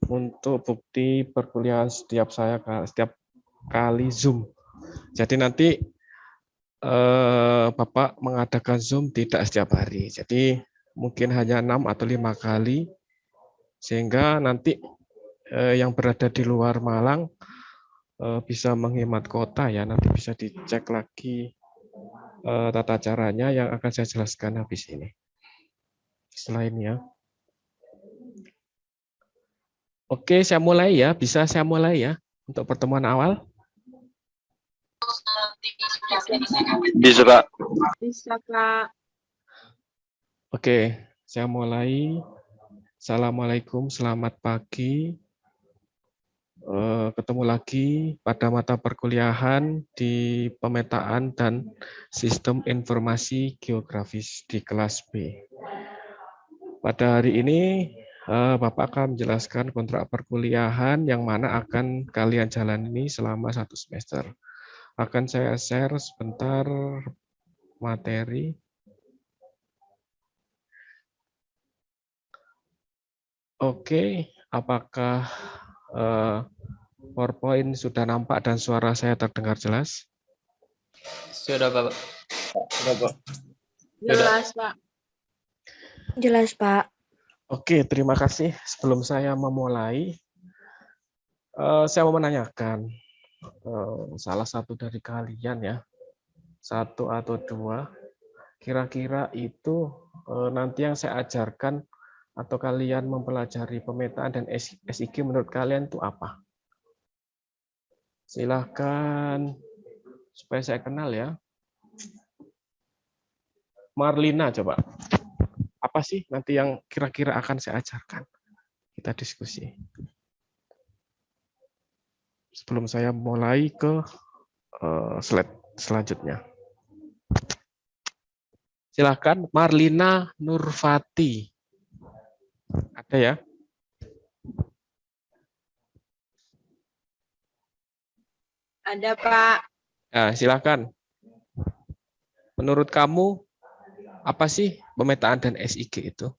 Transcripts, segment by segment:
untuk bukti perkuliahan setiap kali Zoom. Jadi nanti Bapak mengadakan Zoom tidak setiap hari. Jadi mungkin hanya 6 atau 5 kali, sehingga nanti yang berada di luar Malang bisa menghemat kuota ya. Nanti bisa dicek lagi tata caranya yang akan saya jelaskan habis ini. Setelah ini ya. Oke, saya mulai ya. Bisa saya mulai ya untuk pertemuan awal? Bisa, Pak. Bisa, Kak. Oke, saya mulai. Assalamualaikum, selamat pagi. Ketemu lagi pada mata perkuliahan di pemetaan dan sistem informasi geografis di kelas B. Pada hari ini, Bapak akan menjelaskan kontrak perkuliahan yang mana akan kalian jalani selama 1 semester. Akan saya share sebentar materi. Oke, apakah PowerPoint sudah nampak dan suara saya terdengar jelas? Sudah, Pak. Sudah, Pak. Jelas, Pak. Jelas, Pak. Oke, terima kasih. Sebelum saya memulai, saya mau menanyakan salah satu dari kalian ya, 1 atau 2, kira-kira itu nanti yang saya ajarkan atau kalian mempelajari pemetaan dan SIG menurut kalian itu apa? Silahkan supaya saya kenal ya. Marlina coba. Apa sih nanti yang kira-kira akan saya ajarkan? Kita diskusi. Sebelum saya mulai ke slide selanjutnya. Silahkan Marlina Nurfati. Ada ya? Ada, Pak. Nah, silahkan. Menurut kamu, apa sih pemetaan dan SIG itu?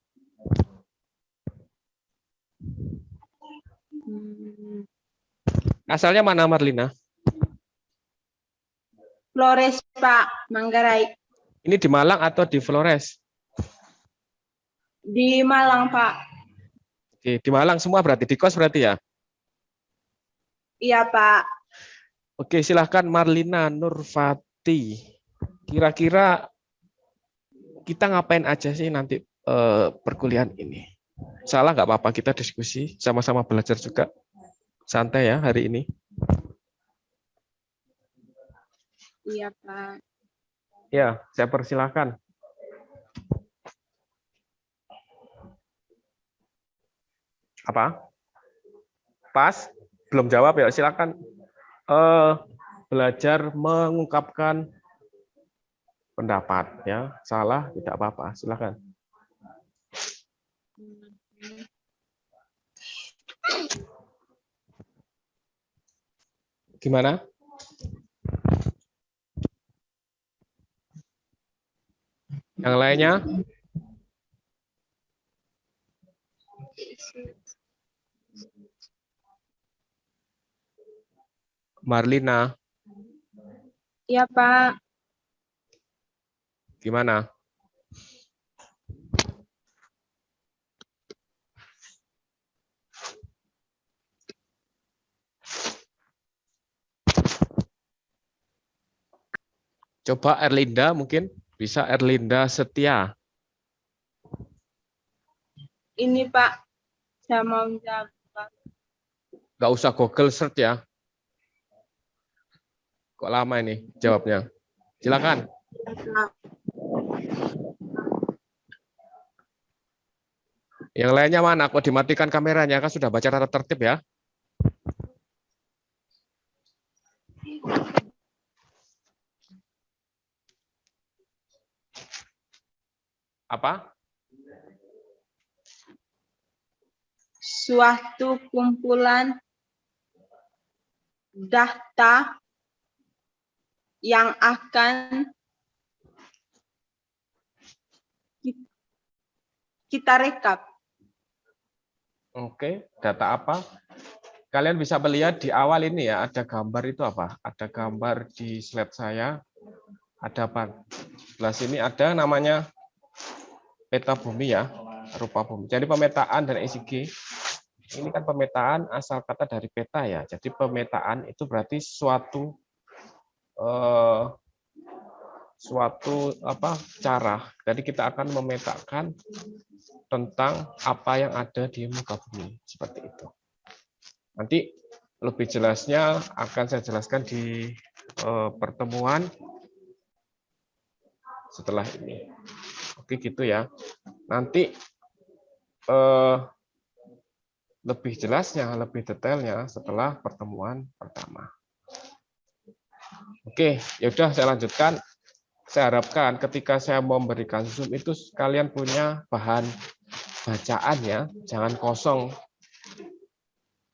Asalnya mana Marlina? Flores, Pak. Manggarai. Ini di Malang atau di Flores? Di Malang, Pak. Oke, di Malang semua berarti, di kos berarti ya? Iya, Pak. Oke, silahkan Marlina Nurfati. Kira-kira kita ngapain aja sih nanti perkuliahan ini? Salah nggak apa-apa, kita diskusi, sama-sama belajar juga. Santai ya hari ini. Iya, Pak. Ya, saya persilahkan. Apa? Pas? Belum jawab ya, silakan belajar mengungkapkan pendapat ya. Salah tidak apa-apa, silakan. Gimana? Yang lainnya? Marlina. Iya, Pak. Gimana? Coba Erlinda mungkin bisa Erlinda Setia. Ini, Pak. Saya mau jawab. Nggak usah Google search ya. Kok lama ini jawabnya? Silakan. Yang lainnya mana? Kok dimatikan kameranya? Kan sudah baca tata tertib ya. Apa? Suatu kumpulan data yang akan kita rekap. Oke, data apa? Kalian bisa melihat di awal ini ya, ada gambar itu apa? Ada gambar di slide saya. Ada apa? Sebelah sini ada namanya peta bumi ya, rupa bumi. Jadi pemetaan dan ECG ini kan pemetaan asal kata dari peta ya. Jadi pemetaan itu berarti suatu cara. Jadi kita akan memetakan tentang apa yang ada di muka bumi seperti itu. Nanti lebih jelasnya akan saya jelaskan di pertemuan setelah ini. Oke gitu ya. Nanti lebih jelasnya, lebih detailnya setelah pertemuan pertama. Oke, ya udah saya lanjutkan. Saya harapkan ketika saya memberikan Zoom itu kalian punya bahan bacaan ya, jangan kosong.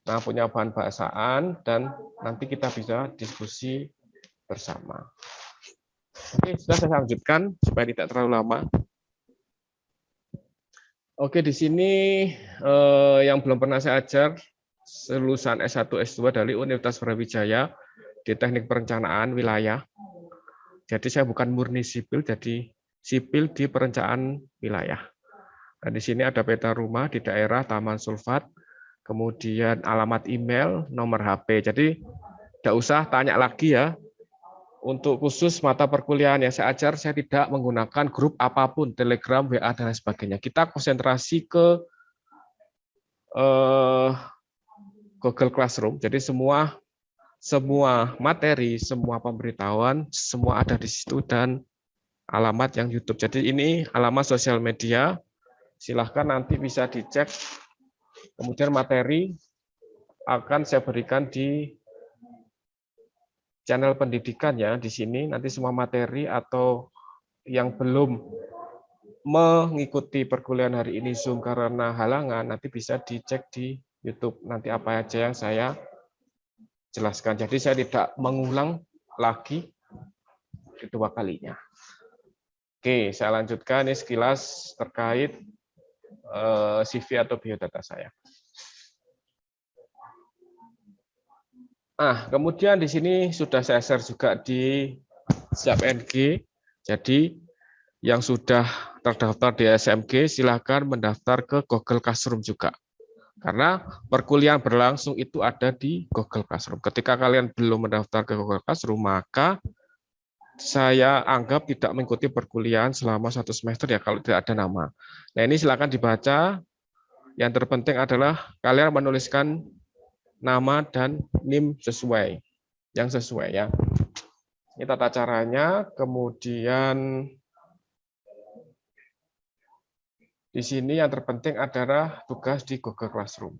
Nah, punya bahan bacaan dan nanti kita bisa diskusi bersama. Oke, sudah saya lanjutkan supaya tidak terlalu lama. Oke, di sini yang belum pernah saya ajar lulusan S1, S2 dari Universitas Brawijaya di Teknik Perencanaan Wilayah. Jadi saya bukan murni sipil, jadi sipil di perencanaan wilayah. Nah, di sini ada peta rumah di daerah Taman Sulfat, kemudian alamat email, nomor HP. Jadi tidak usah tanya lagi ya. Untuk khusus mata perkuliahan yang saya ajar, saya tidak menggunakan grup apapun, Telegram, WA, dan lain sebagainya. Kita konsentrasi ke Google Classroom. Jadi semua materi, semua pemberitahuan, semua ada di situ dan alamat yang YouTube. Jadi ini alamat sosial media. Silahkan nanti bisa dicek. Kemudian materi akan saya berikan di channel pendidikan ya di sini. Nanti semua materi atau yang belum mengikuti perkuliahan hari ini Zoom karena halangan nanti bisa dicek di YouTube. Nanti apa aja yang saya jelaskan. Jadi saya tidak mengulang lagi kedua kalinya. Oke, saya lanjutkan ini sekilas terkait CV atau biodata saya. Nah, kemudian di sini sudah saya share juga di SIAP-NG. Jadi yang sudah terdaftar di SMG silahkan mendaftar ke Google Classroom juga. Karena perkuliahan berlangsung itu ada di Google Classroom. Ketika kalian belum mendaftar ke Google Classroom, maka saya anggap tidak mengikuti perkuliahan selama 1 semester ya kalau tidak ada nama. Nah ini silakan dibaca. Yang terpenting adalah kalian menuliskan nama dan NIM sesuai, yang sesuai ya. Ini tata caranya. Kemudian di sini yang terpenting adalah tugas di Google Classroom.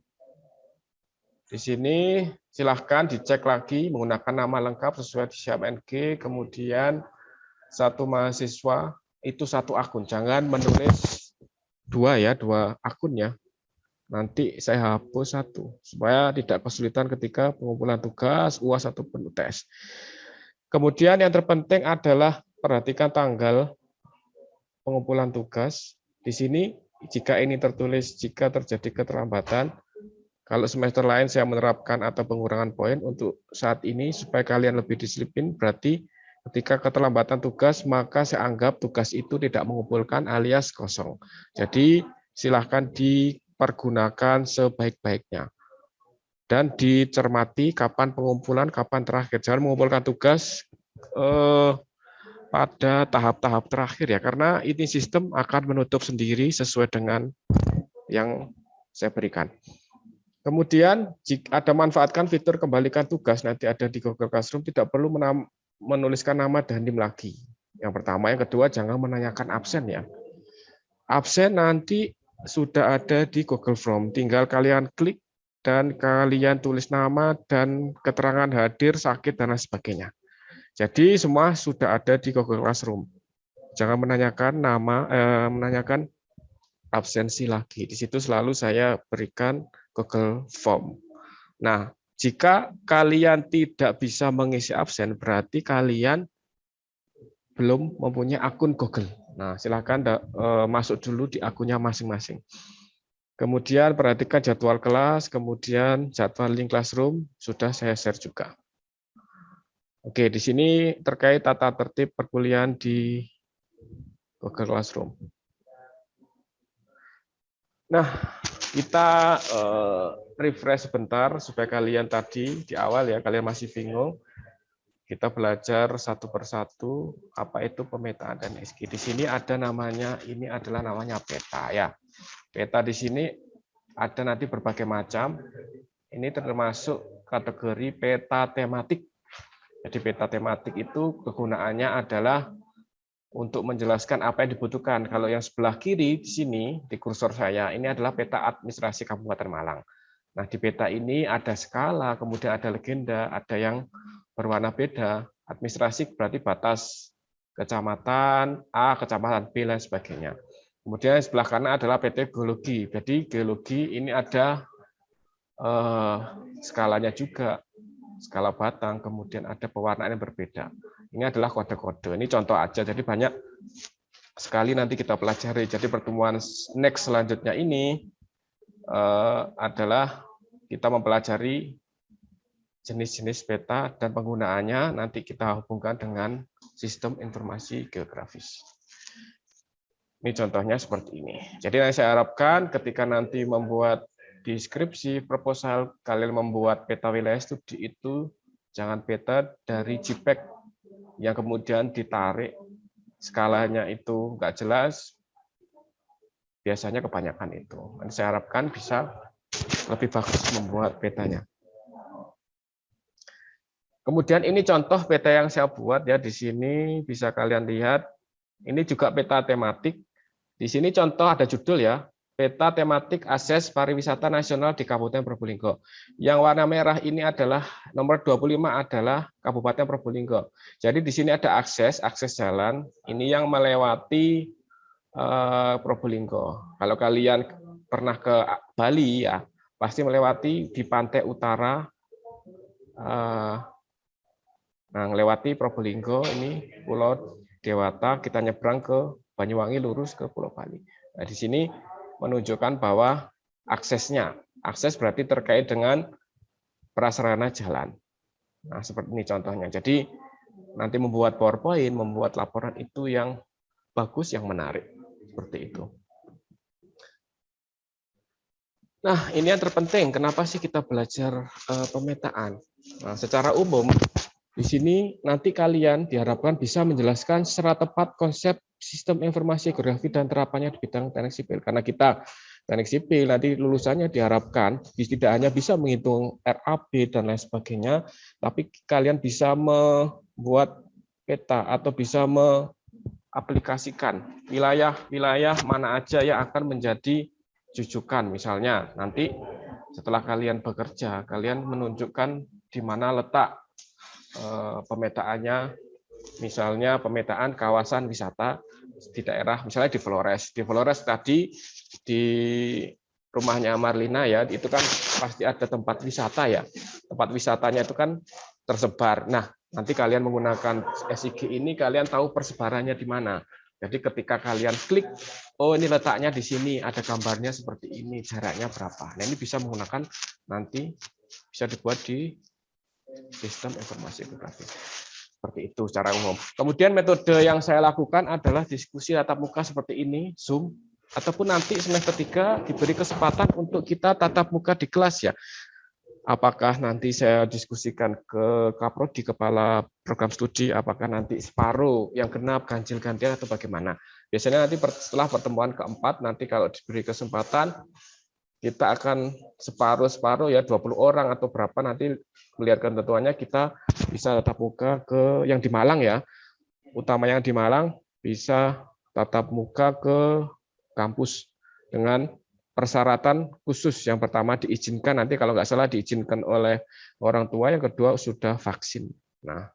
Di sini silahkan dicek lagi menggunakan nama lengkap sesuai di SIAP-NG, kemudian satu mahasiswa itu satu akun, jangan menulis dua akun ya. Nanti saya hapus satu supaya tidak kesulitan ketika pengumpulan tugas, UAS ataupun UTS. Kemudian yang terpenting adalah perhatikan tanggal pengumpulan tugas. Di sini jika ini tertulis jika terjadi keterlambatan, kalau semester lain saya menerapkan atau pengurangan poin, untuk saat ini supaya kalian lebih disiplin, berarti ketika keterlambatan tugas, maka saya anggap tugas itu tidak mengumpulkan alias kosong. Jadi silahkan dipergunakan sebaik-baiknya. Dan dicermati kapan pengumpulan, kapan terakhir. Jangan mengumpulkan tugas pada tahap-tahap terakhir ya, karena ini sistem akan menutup sendiri sesuai dengan yang saya berikan. Kemudian jika ada manfaatkan fitur kembalikan tugas, nanti ada di Google Classroom, tidak perlu menuliskan nama dan NIM lagi. Yang pertama, yang kedua jangan menanyakan absen ya. Absen nanti sudah ada di Google Form, tinggal kalian klik dan kalian tulis nama dan keterangan hadir, sakit dan lain sebagainya. Jadi semua sudah ada di Google Classroom. Jangan menanyakan menanyakan absensi lagi. Di situ selalu saya berikan Google Form. Nah, jika kalian tidak bisa mengisi absen, berarti kalian belum mempunyai akun Google. Nah, silakan masuk dulu di akunnya masing-masing. Kemudian perhatikan jadwal kelas, kemudian jadwal link classroom sudah saya share juga. Oke, di sini terkait tata tertib perkuliahan di Google Classroom. Nah, kita refresh sebentar supaya kalian tadi di awal ya, kalian masih bingung. Kita belajar satu persatu apa itu pemetaan dan SG. Di sini ada namanya, ini adalah namanya peta ya. Peta di sini ada nanti berbagai macam. Ini termasuk kategori peta tematik. Jadi peta tematik itu kegunaannya adalah untuk menjelaskan apa yang dibutuhkan. Kalau yang sebelah kiri di sini di kursor saya ini adalah peta administrasi Kabupaten Malang. Nah, di peta ini ada skala, kemudian ada legenda, ada yang berwarna beda. Administrasi berarti batas kecamatan A, kecamatan B, dan sebagainya. Kemudian sebelah kanan adalah peta geologi. Jadi geologi ini ada skalanya juga, skala batang, kemudian ada pewarnaan yang berbeda. Ini adalah kode-kode. Ini contoh aja, jadi banyak sekali nanti kita pelajari. Jadi pertemuan next selanjutnya ini adalah kita mempelajari jenis-jenis peta dan penggunaannya nanti kita hubungkan dengan sistem informasi geografis. Ini contohnya seperti ini. Jadi saya harapkan ketika nanti membuat deskripsi proposal, kalian membuat peta wilayah studi itu jangan peta dari JPEG yang kemudian ditarik skalanya itu nggak jelas. Biasanya kebanyakan itu. Saya harapkan bisa lebih bagus membuat petanya. Kemudian ini contoh peta yang saya buat ya, di sini bisa kalian lihat. Ini juga peta tematik. Di sini contoh ada judul ya, peta tematik akses pariwisata nasional di Kabupaten Probolinggo. Yang warna merah ini adalah nomor 25 adalah Kabupaten Probolinggo. Jadi di sini ada akses jalan. Ini yang melewati Probolinggo. Kalau kalian pernah ke Bali ya, pasti melewati di pantai utara. Nah, melewati Probolinggo ini Pulau Dewata, kita nyebrang ke Banyuwangi lurus ke Pulau Bali. Nah, di sini menunjukkan bahwa aksesnya, akses berarti terkait dengan prasarana jalan. Nah, seperti ini contohnya. Jadi nanti membuat PowerPoint, membuat laporan itu yang bagus, yang menarik. Seperti itu. Nah, ini yang terpenting. Kenapa sih kita belajar pemetaan? Nah, secara umum, di sini nanti kalian diharapkan bisa menjelaskan secara tepat konsep sistem informasi geografi dan terapannya di bidang teknik sipil. Karena kita teknik sipil nanti lulusannya diharapkan tidak hanya bisa menghitung RAB dan lain sebagainya, tapi kalian bisa membuat peta atau bisa mengaplikasikan wilayah-wilayah mana aja yang akan menjadi rujukan. Misalnya nanti setelah kalian bekerja, kalian menunjukkan di mana letak pemetaannya, misalnya pemetaan kawasan wisata di daerah, misalnya di Flores. Di Flores tadi di rumahnya Marlina ya, itu kan pasti ada tempat wisata ya. Tempat wisatanya itu kan tersebar. Nah, nanti kalian menggunakan SIG ini, kalian tahu persebarannya di mana. Jadi ketika kalian klik, oh ini letaknya di sini, ada gambarnya seperti ini, jaraknya berapa. Nah, ini bisa menggunakan nanti bisa dibuat di sistem informasi geografi. Seperti itu secara umum. Kemudian metode yang saya lakukan adalah diskusi tatap muka seperti ini, Zoom, ataupun nanti semester 3 diberi kesempatan untuk kita tatap muka di kelas ya. Apakah nanti saya diskusikan ke Kaprodi, kepala program studi, apakah nanti separuh yang genap, ganjil gantian atau bagaimana. Biasanya nanti setelah pertemuan keempat, nanti kalau diberi kesempatan, kita akan separuh-separuh ya, 20 orang atau berapa nanti melihat ketentuannya, kita bisa tatap muka ke yang di Malang ya. Utama yang di Malang bisa tatap muka ke kampus dengan persyaratan khusus. Yang pertama diizinkan, nanti kalau nggak salah diizinkan oleh orang tua, yang kedua sudah vaksin. Nah,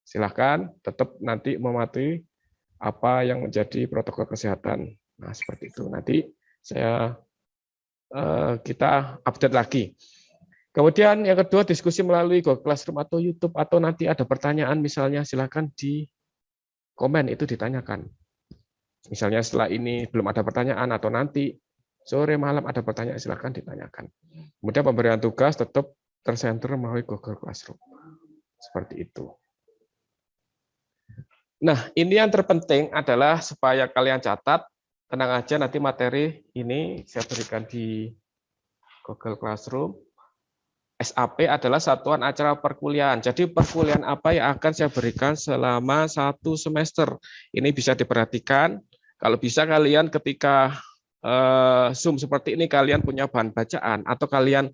silakan tetap nanti mematuhi apa yang menjadi protokol kesehatan. Nah, seperti itu. Nanti kita update lagi. Kemudian yang kedua, diskusi melalui Google Classroom atau YouTube, atau nanti ada pertanyaan misalnya, silakan di komen itu ditanyakan. Misalnya setelah ini belum ada pertanyaan atau nanti Sore malam ada pertanyaan silakan ditanyakan. Kemudian pemberian tugas tetap tersenter melalui Google Classroom. Seperti itu. Nah, ini yang terpenting adalah supaya kalian catat, tenang aja nanti materi ini saya berikan di Google Classroom. SAP adalah satuan acara perkuliahan. Jadi perkuliahan apa yang akan saya berikan selama 1 semester. Ini bisa diperhatikan. Kalau bisa kalian ketika Zoom seperti ini kalian punya bahan bacaan atau kalian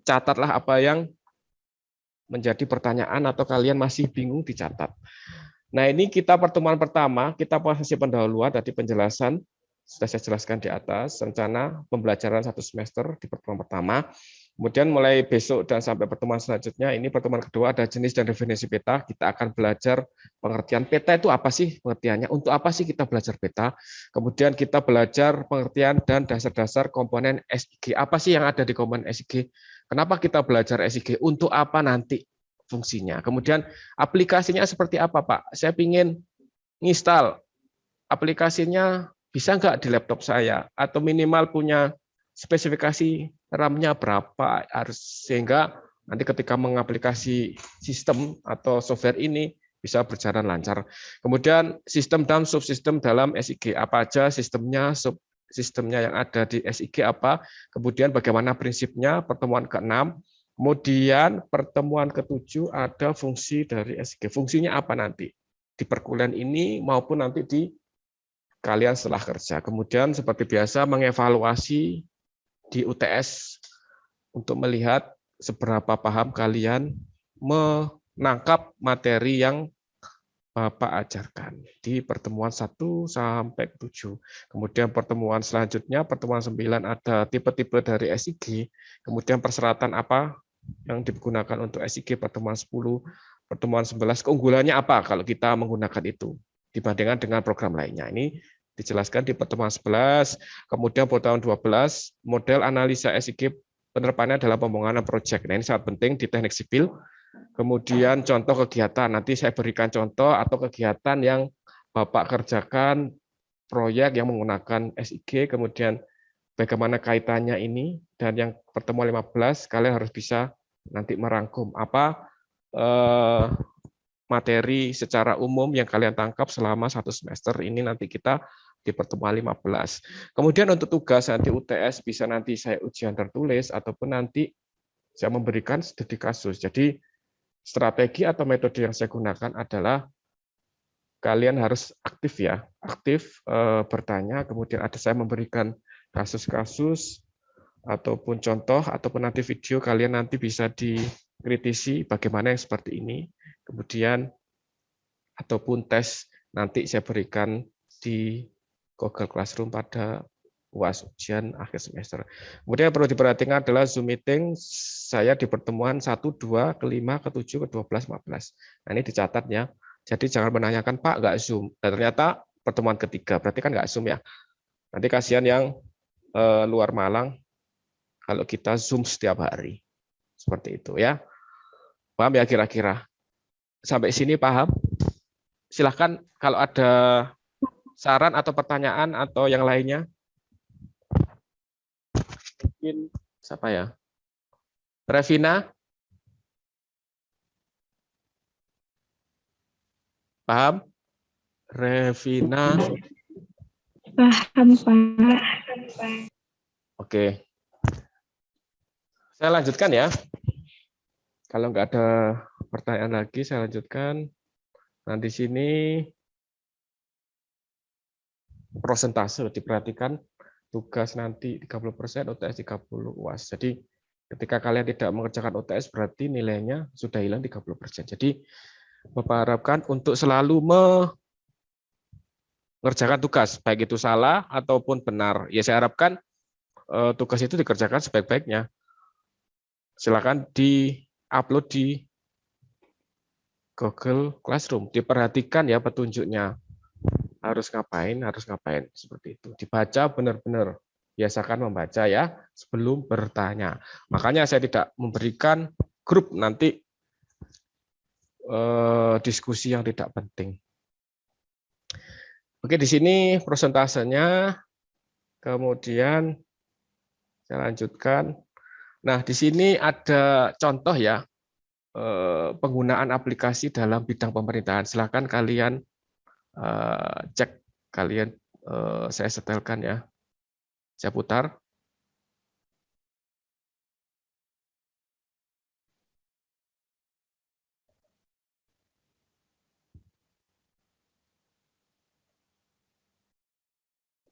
catatlah apa yang menjadi pertanyaan atau kalian masih bingung dicatat. Nah, ini kita pertemuan pertama, kita posisi pendahuluan tadi penjelasan sudah saya jelaskan di atas, rencana pembelajaran 1 semester di pertemuan pertama. Kemudian mulai besok dan sampai pertemuan selanjutnya, ini pertemuan kedua ada jenis dan definisi peta. Kita akan belajar pengertian peta itu apa sih pengertiannya, untuk apa sih kita belajar peta. Kemudian kita belajar pengertian dan dasar-dasar komponen SIG. Apa sih yang ada di komponen SIG? Kenapa kita belajar SIG? Untuk apa nanti fungsinya? Kemudian aplikasinya seperti apa, Pak? Saya ingin nginstal aplikasinya, bisa nggak di laptop saya? Atau minimal punya spesifikasi RAM-nya berapa, harus sehingga nanti ketika mengaplikasi sistem atau software ini bisa berjalan lancar. Kemudian sistem dan subsistem dalam SIG, apa aja sistemnya, subsistemnya yang ada di SIG apa, kemudian bagaimana prinsipnya, pertemuan ke-6, kemudian pertemuan ke-7 ada fungsi dari SIG. Fungsinya apa nanti di perkuliahan ini maupun nanti di kalian setelah kerja. Kemudian seperti biasa mengevaluasi di UTS untuk melihat seberapa paham kalian menangkap materi yang Bapak ajarkan di pertemuan 1 sampai 7. Kemudian pertemuan selanjutnya, pertemuan 9 ada tipe-tipe dari SIG, kemudian persyaratan apa yang digunakan untuk SIG pertemuan 10, pertemuan 11, keunggulannya apa kalau kita menggunakan itu dibandingkan dengan program lainnya. Ini dijelaskan di pertemuan 11, kemudian pertemuan 12, model analisa SIG penerapannya dalam pembangunan proyek. Nah, ini sangat penting di teknik sipil. Kemudian contoh kegiatan, nanti saya berikan contoh atau kegiatan yang Bapak kerjakan, proyek yang menggunakan SIG, kemudian bagaimana kaitannya ini, dan yang pertemuan 15, kalian harus bisa nanti merangkum apa materi secara umum yang kalian tangkap selama 1 semester ini nanti kita di pertemuan 15. Kemudian untuk tugas nanti UTS bisa nanti saya ujian tertulis ataupun nanti saya memberikan studi kasus. Jadi strategi atau metode yang saya gunakan adalah kalian harus aktif ya, aktif bertanya, kemudian ada saya memberikan kasus-kasus ataupun contoh ataupun nanti video kalian nanti bisa dikritisi bagaimana yang seperti ini. Kemudian ataupun tes nanti saya berikan di Google Classroom pada UAS ujian akhir semester. Kemudian yang perlu diperhatikan adalah Zoom meeting saya di pertemuan 1, 2, ke-5, ke-7, ke-12, 15. Nah, ini dicatat ya. Jadi jangan menanyakan, Pak, nggak Zoom. Dan ternyata pertemuan ketiga, berarti kan nggak Zoom ya. Nanti kasihan yang luar Malang kalau kita Zoom setiap hari. Seperti itu ya. Paham ya kira-kira? Sampai sini paham? Silahkan kalau ada saran atau pertanyaan atau yang lainnya. Mungkin siapa ya? Revina? Paham? Revina? Paham, Pak. Oke. Saya lanjutkan ya. Kalau nggak ada pertanyaan lagi, saya lanjutkan. Nah, di sini prosentase diperhatikan tugas nanti 30%, UTS 30 UAS. Jadi ketika kalian tidak mengerjakan UTS berarti nilainya sudah hilang 30%. Jadi Bapak harapkan untuk selalu mengerjakan tugas, baik itu salah ataupun benar. Ya saya harapkan tugas itu dikerjakan sebaik-baiknya. Silakan di-upload di Google Classroom. Diperhatikan ya petunjuknya. Harus ngapain seperti itu. Dibaca benar-benar, biasakan membaca ya sebelum bertanya. Makanya saya tidak memberikan grup nanti diskusi yang tidak penting. Oke, di sini prosentasenya, kemudian Saya lanjutkan. Nah, di sini ada contoh ya, penggunaan aplikasi dalam bidang pemerintahan. Silakan kalian cek, saya setelkan ya. Saya putar.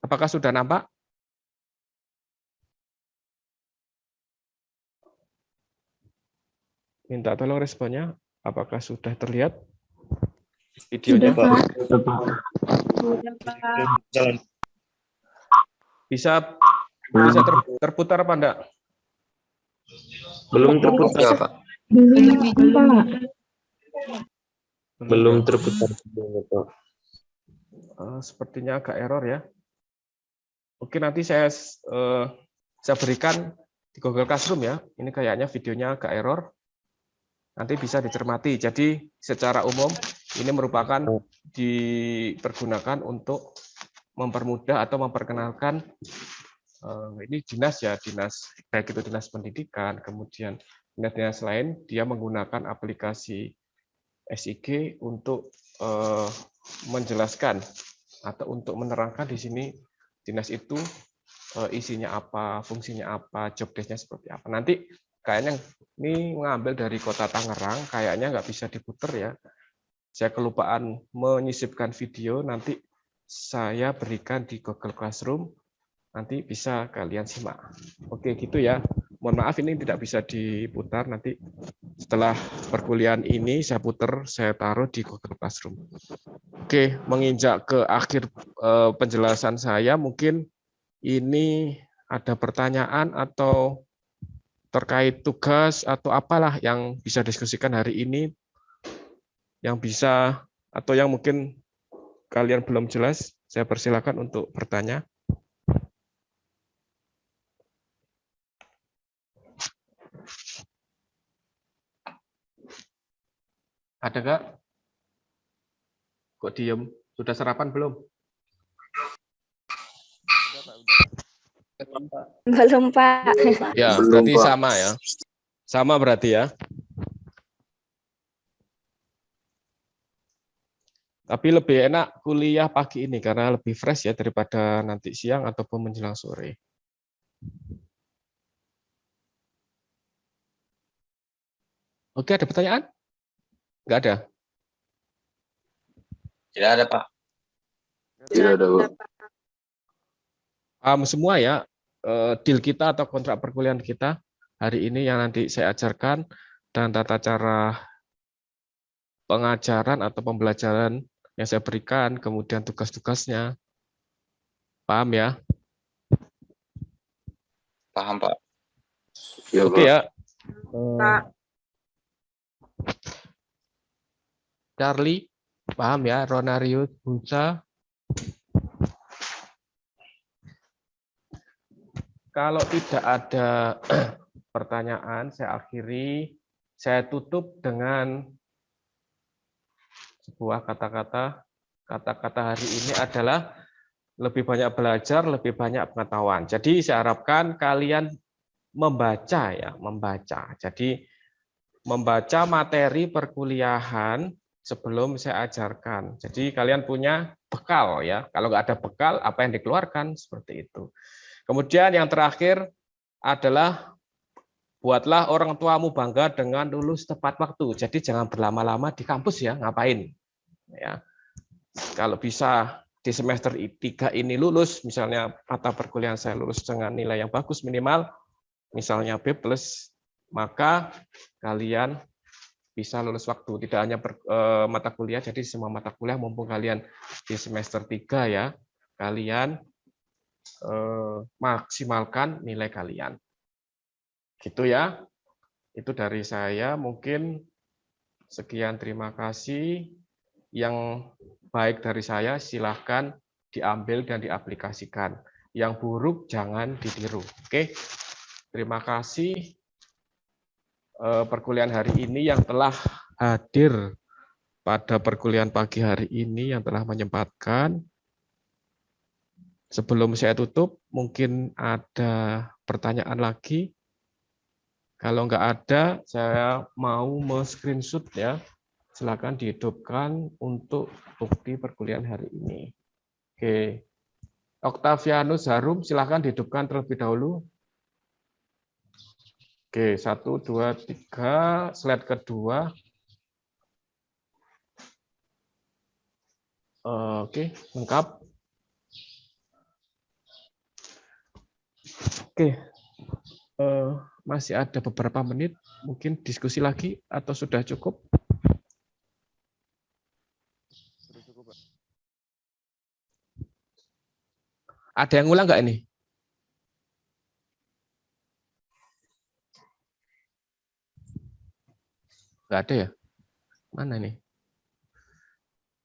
Apakah sudah nampak? Minta tolong responnya. Apakah sudah terlihat videonya? Sudah, Pak. Bisa terputar apa enggak? Belum terputar. Ya, Pak. Belum terputar. Sepertinya agak error ya. Oke, nanti saya berikan di Google Classroom ya. Ini kayaknya videonya agak error. Nanti bisa dicermati. Jadi secara umum ini merupakan dipergunakan untuk mempermudah atau memperkenalkan ini dinas ya, dinas baik itu dinas pendidikan, kemudian dinas-dinas lain dia menggunakan aplikasi SIG untuk menjelaskan atau untuk menerangkan di sini dinas itu isinya apa, fungsinya apa, job desk-nya seperti apa. Nanti kayaknya ini mengambil dari Kota Tangerang, kayaknya nggak bisa diputar ya. Saya kelupaan menyisipkan video, nanti saya berikan di Google Classroom, nanti bisa kalian simak. Oke, gitu ya. Mohon maaf ini tidak bisa diputar, nanti setelah perkuliahan ini saya putar, saya taruh di Google Classroom. Oke, menginjak ke akhir penjelasan saya, mungkin ini ada pertanyaan atau terkait tugas atau apalah yang bisa diskusikan hari ini, yang bisa atau yang mungkin kalian belum jelas, saya persilakan untuk bertanya. Ada nggak? Kok diem? Sudah sarapan belum? Belum, Pak. Ya, Belum, berarti Pak. sama ya. Sama berarti ya. Tapi lebih enak kuliah pagi ini karena lebih fresh ya daripada nanti siang ataupun menjelang sore. Oke, ada pertanyaan? Nggak ada? Tidak ada, Pak. Tidak ada, Pak. Paham semua ya, deal kita atau kontrak perkuliahan kita hari ini yang nanti saya ajarkan dan tata cara pengajaran atau pembelajaran yang saya berikan, kemudian tugas-tugasnya. Paham ya? Paham, Pak. Ya, Oke Pak. ya. Pak. Charlie, paham ya? Ronario Bunca. Kalau tidak ada pertanyaan, saya akhiri. Saya tutup dengan sebuah kata-kata. Kata-kata hari ini adalah lebih banyak belajar, lebih banyak pengetahuan. Jadi saya harapkan kalian membaca ya, membaca. Jadi membaca materi perkuliahan sebelum saya ajarkan. Jadi kalian punya bekal ya. Kalau nggak ada bekal, apa yang dikeluarkan seperti itu. Kemudian yang terakhir adalah buatlah orang tuamu bangga dengan lulus tepat waktu. Jadi jangan berlama-lama di kampus ya, ngapain? Ya. Kalau bisa di semester 3 ini lulus, misalnya mata perkuliahan saya lulus dengan nilai yang bagus minimal, misalnya B+, maka kalian bisa lulus waktu. Tidak hanya mata kuliah, jadi semua mata kuliah mumpung kalian di semester 3 ya, kalian maksimalkan nilai kalian. Gitu ya. Itu dari saya. Mungkin sekian, terima kasih. Yang baik dari saya silahkan diambil dan diaplikasikan. Yang buruk jangan ditiru. Oke. Terima kasih perkuliahan hari ini yang telah hadir pada perkuliahan pagi hari ini, yang telah menyempatkan. Sebelum saya tutup, mungkin ada pertanyaan lagi? Kalau nggak ada, saya mau screenshot ya. Silakan dihidupkan untuk bukti perkuliahan hari ini. Oke. Octavianus Harum, silakan dihidupkan terlebih dahulu. Oke, 1, 2, 3. Slide kedua. Oke, lengkap. Oke, masih ada beberapa menit, mungkin diskusi lagi atau sudah cukup? Ada yang ulang nggak ini? Nggak ada ya? Mana nih?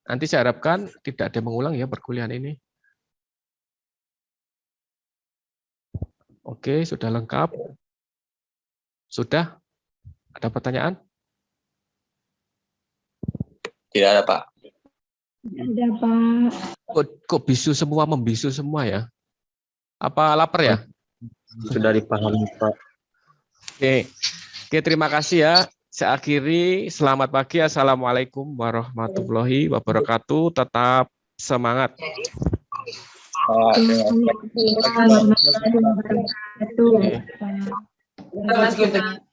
Nanti saya harapkan tidak ada yang mengulang ya perkuliahan ini. Oke, sudah lengkap. Sudah? Ada pertanyaan? Tidak ada, Pak. Ada, Pak. Kok bisu semua, membisu semua ya? Apa lapar ya? Sudah dipahami, Pak. Oke, terima kasih ya. Saya akhiri, selamat pagi. Assalamualaikum warahmatullahi wabarakatuh. Tetap semangat. Waalaikumsalam warahmatullahi wabarakatuh. Oke. Terima kasih, Pak.